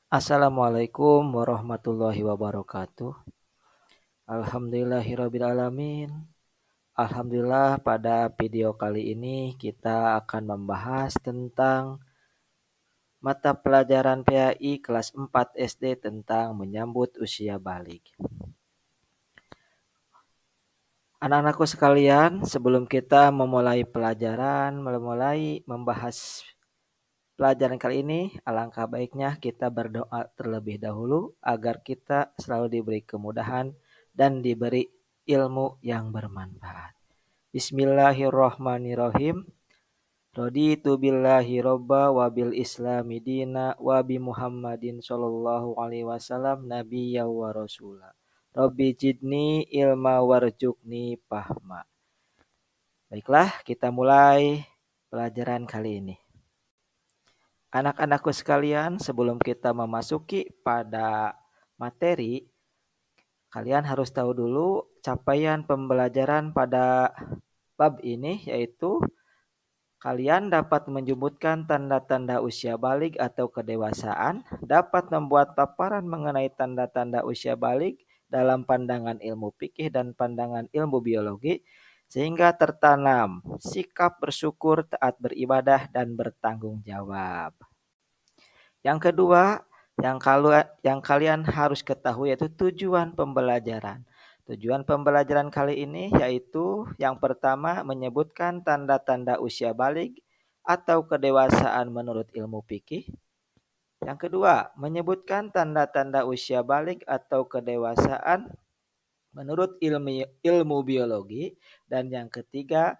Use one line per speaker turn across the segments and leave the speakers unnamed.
Assalamualaikum warahmatullahi wabarakatuh. Alhamdulillahirrabbilalamin. Alhamdulillah, pada video kali ini kita akan membahas tentang mata pelajaran PAI kelas 4 SD tentang menyambut usia balik. Anak-anakku sekalian, sebelum kita memulai membahas pelajaran kali ini, alangkah baiknya kita berdoa terlebih dahulu agar kita selalu diberi kemudahan dan diberi ilmu yang bermanfaat. Bismillahirrahmanirrahim. Raditu billahi robba wa bil islami dina wa bi Muhammadin sallallahu alaihi wasallam nabiyya wa rasula. Rabbi jidni ilma warjukni fahma. Baiklah, kita mulai pelajaran kali ini. Anak-anakku sekalian, sebelum kita memasuki pada materi, kalian harus tahu dulu capaian pembelajaran pada bab ini, yaitu kalian dapat menyebutkan tanda-tanda usia balik atau kedewasaan, dapat membuat paparan mengenai tanda-tanda usia balik dalam pandangan ilmu fikih dan pandangan ilmu biologi, sehingga tertanam sikap bersyukur, taat beribadah, dan bertanggung jawab. Yang kedua, yang kalian harus ketahui yaitu tujuan pembelajaran. Tujuan pembelajaran kali ini yaitu yang pertama menyebutkan tanda-tanda usia balik atau kedewasaan menurut ilmu fikih. Yang kedua, menyebutkan tanda-tanda usia balik atau kedewasaan menurut ilmu biologi. Dan yang ketiga,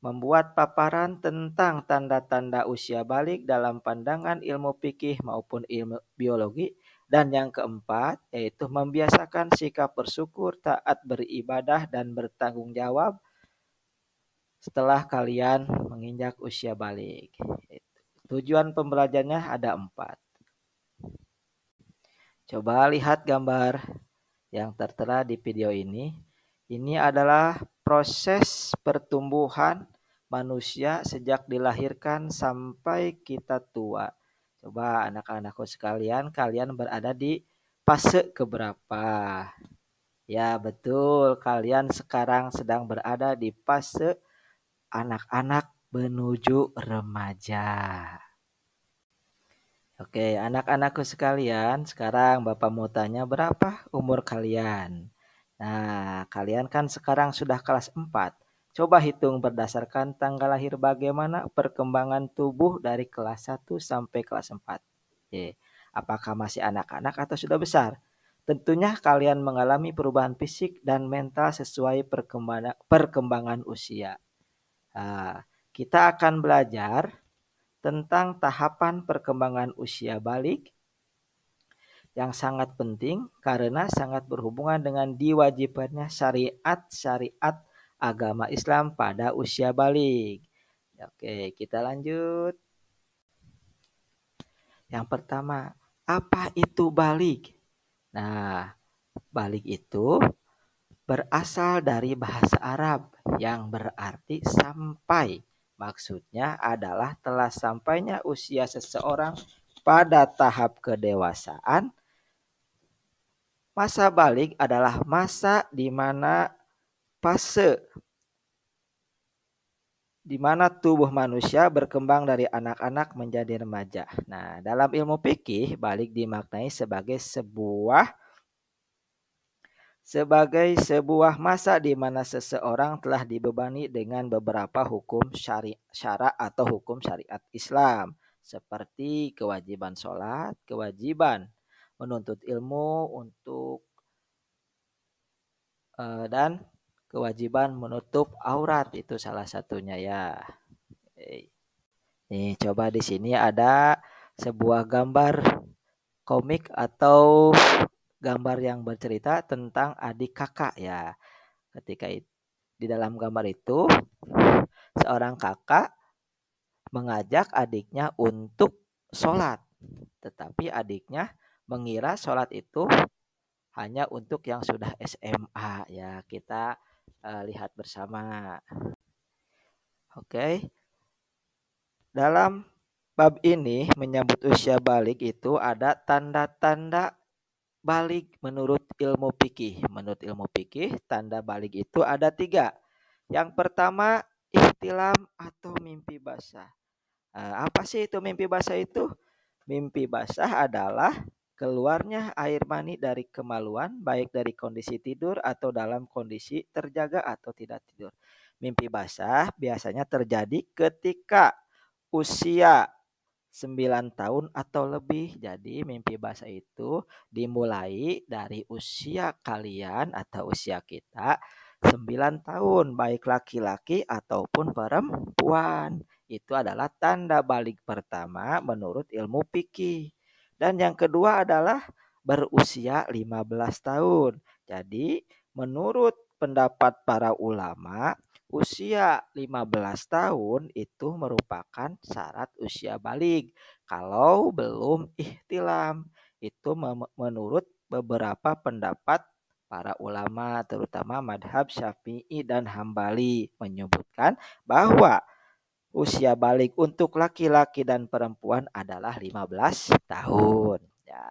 membuat paparan tentang tanda-tanda usia balik dalam pandangan ilmu fikih maupun ilmu biologi. Dan yang keempat, yaitu membiasakan sikap bersyukur, taat beribadah, dan bertanggung jawab setelah kalian menginjak usia balik. Tujuan pembelajarannya ada 4. Coba lihat gambar yang tertera di video ini. Ini adalah proses pertumbuhan manusia sejak dilahirkan sampai kita tua. Coba anak-anakku sekalian, kalian berada di fase keberapa? Ya betul, kalian sekarang sedang berada di fase anak-anak menuju remaja. Oke, anak-anakku sekalian, sekarang Bapak mau tanya berapa umur kalian? Nah, kalian kan sekarang sudah kelas 4. Coba hitung berdasarkan tanggal lahir bagaimana perkembangan tubuh dari kelas 1 sampai kelas 4. Oke, apakah masih anak-anak atau sudah besar? Tentunya kalian mengalami perubahan fisik dan mental sesuai perkembangan usia. Nah, kita akan belajar tentang tahapan perkembangan usia balik yang sangat penting karena sangat berhubungan dengan diwajibkannya syariat agama Islam pada usia balik. Oke, kita lanjut. Yang pertama, apa itu balik? Nah, balik itu berasal dari bahasa Arab yang berarti sampai. Maksudnya adalah telah sampainya usia seseorang pada tahap kedewasaan. Masa balik adalah masa di mana tubuh manusia berkembang dari anak-anak menjadi remaja. Nah, dalam ilmu fikih, balik dimaknai sebagai sebuah masa di mana seseorang telah dibebani dengan beberapa hukum syara atau hukum syariat Islam, seperti kewajiban sholat, kewajiban menuntut ilmu dan kewajiban menutup aurat, itu salah satunya ya. Nih, coba di sini ada sebuah gambar komik atau gambar yang bercerita tentang adik kakak ya. Ketika di dalam gambar itu seorang kakak mengajak adiknya untuk sholat, tetapi adiknya mengira sholat itu hanya untuk yang sudah SMA ya. Kita lihat bersama. Oke. Dalam bab ini menyambut usia balik itu ada tanda-tanda balik menurut ilmu fikih. Menurut ilmu fikih, tanda balik itu ada 3. Yang pertama, ihtilam atau mimpi basah. Apa sih itu mimpi basah itu? Mimpi basah adalah keluarnya air mani dari kemaluan, baik dari kondisi tidur atau dalam kondisi terjaga atau tidak tidur. Mimpi basah biasanya terjadi ketika usia 9 tahun atau lebih. Jadi mimpi basah itu dimulai dari usia kalian atau usia kita 9 tahun, baik laki-laki ataupun perempuan. Itu adalah tanda balik pertama menurut ilmu fikih. Dan yang kedua adalah berusia 15 tahun. Jadi menurut pendapat para ulama, usia 15 tahun itu merupakan syarat usia balik. Kalau belum ihtilam, itu menurut beberapa pendapat para ulama terutama madhab Syafi'i dan Hambali menyebutkan bahwa usia balik untuk laki-laki dan perempuan adalah 15 tahun. Ya.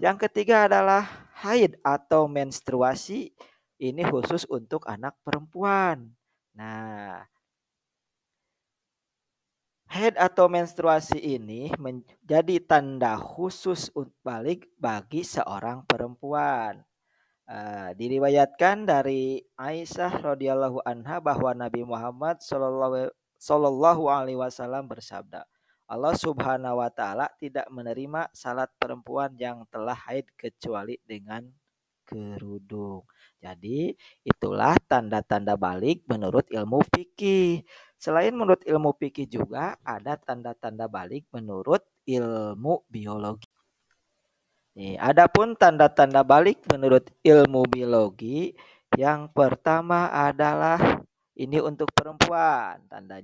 Yang ketiga adalah haid atau menstruasi. Ini khusus untuk anak perempuan. Nah, haid atau menstruasi ini menjadi tanda khusus balik bagi seorang perempuan. Diriwayatkan dari Aisyah radhiyallahu anha bahwa Nabi Muhammad sallallahu alaihi wasallam bersabda, Allah Subhanahu wa taala tidak menerima salat perempuan yang telah haid kecuali dengan kerudung. Jadi itulah tanda-tanda balik menurut ilmu fikih. Selain menurut ilmu fikih juga ada tanda-tanda balik menurut ilmu biologi. Adapun tanda-tanda balik menurut ilmu biologi, yang pertama adalah ini untuk perempuan. Tanda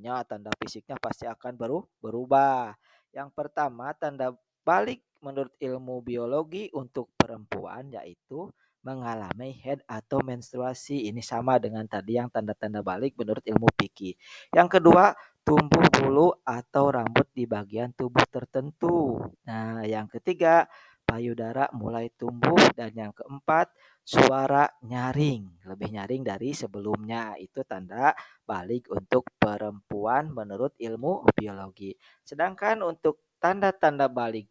fisiknya pasti akan berubah. Yang pertama, tanda balik menurut ilmu biologi untuk perempuan yaitu mengalami haid atau menstruasi. Ini sama dengan tadi yang tanda-tanda balik menurut ilmu fikih. Yang kedua, tumbuh bulu atau rambut di bagian tubuh tertentu. Nah, yang ketiga, payudara mulai tumbuh, dan yang keempat suara nyaring, lebih nyaring dari sebelumnya. Itu tanda balik untuk perempuan menurut ilmu biologi. Sedangkan untuk tanda-tanda balik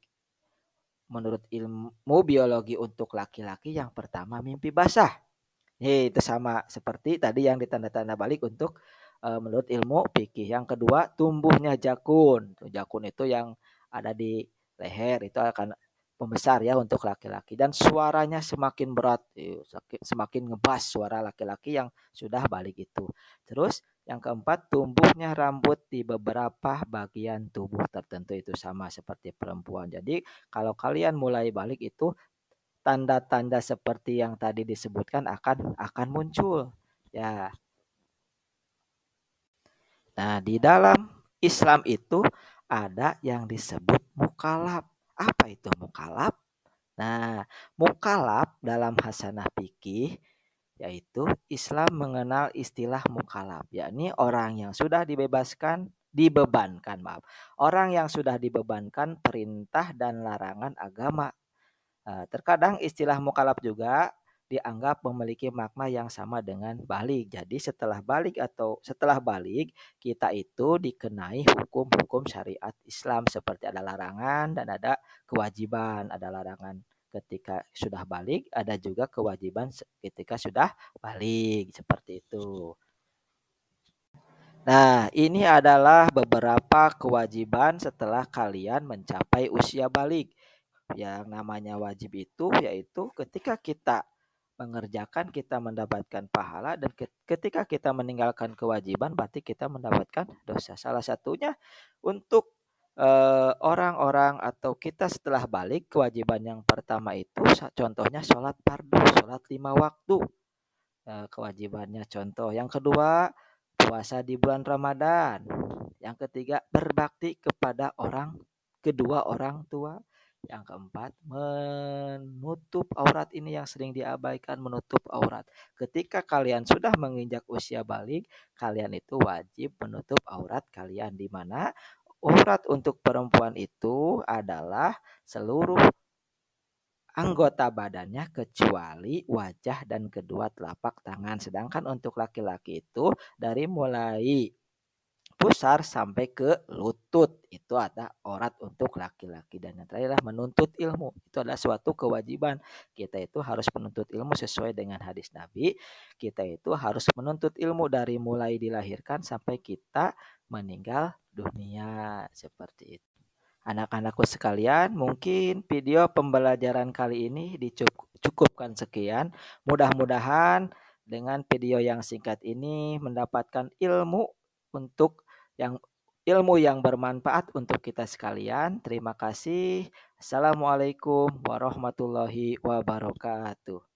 menurut ilmu biologi untuk laki-laki, yang pertama mimpi basah. Itu sama seperti tadi yang ditanda-tanda balik untuk menurut ilmu fikih. Yang kedua, tumbuhnya jakun. Jakun itu yang ada di leher itu akan membesar ya untuk laki-laki, dan suaranya semakin berat, semakin ngebas suara laki-laki yang sudah balik itu. Terus yang keempat, tumbuhnya rambut di beberapa bagian tubuh tertentu, itu sama seperti perempuan. Jadi kalau kalian mulai balik itu tanda-tanda seperti yang tadi disebutkan akan muncul. Ya. Nah, di dalam Islam itu ada yang disebut mukalaf. Apa itu mukalaf? Nah, mukalaf dalam hasanah fikih yaitu Islam mengenal istilah mukalaf, yakni orang yang sudah dibebankan, maaf. Orang yang sudah dibebankan perintah dan larangan agama. Terkadang istilah mukalaf juga dianggap memiliki makna yang sama dengan balik. Jadi setelah balik kita itu dikenai hukum-hukum syariat Islam, seperti ada larangan dan ada kewajiban. Ada larangan ketika sudah balik, ada juga kewajiban ketika sudah balik, seperti itu. Nah, ini adalah beberapa kewajiban setelah kalian mencapai usia balik. Yang namanya wajib itu yaitu ketika kita mengerjakan kita mendapatkan pahala, dan ketika kita meninggalkan kewajiban berarti kita mendapatkan dosa. Salah satunya untuk orang-orang atau kita setelah balik, kewajiban yang pertama itu contohnya sholat fardu, sholat 5 waktu. Kewajibannya contoh. Yang kedua, puasa di bulan Ramadan. Yang ketiga, berbakti kepada kedua orang tua. Yang keempat, menutup aurat. Ini yang sering diabaikan, menutup aurat. Ketika kalian sudah menginjak usia balik, kalian itu wajib menutup aurat kalian, di mana Urat untuk perempuan itu adalah seluruh anggota badannya kecuali wajah dan kedua telapak tangan. Sedangkan untuk laki-laki itu dari mulai pusar sampai ke lutut itu ada orat untuk laki-laki. Dan yang terakhir adalah menuntut ilmu. Itu adalah suatu kewajiban. Kita itu harus menuntut ilmu sesuai dengan hadis Nabi. Kita itu harus menuntut ilmu dari mulai dilahirkan sampai kita meninggal dunia. Seperti itu. Anak-anakku sekalian, mungkin video pembelajaran kali ini dicukupkan sekian. Mudah-mudahan dengan video yang singkat ini mendapatkan untuk yang ilmu yang bermanfaat untuk kita sekalian. Terima kasih. Assalamualaikum warahmatullahi wabarakatuh.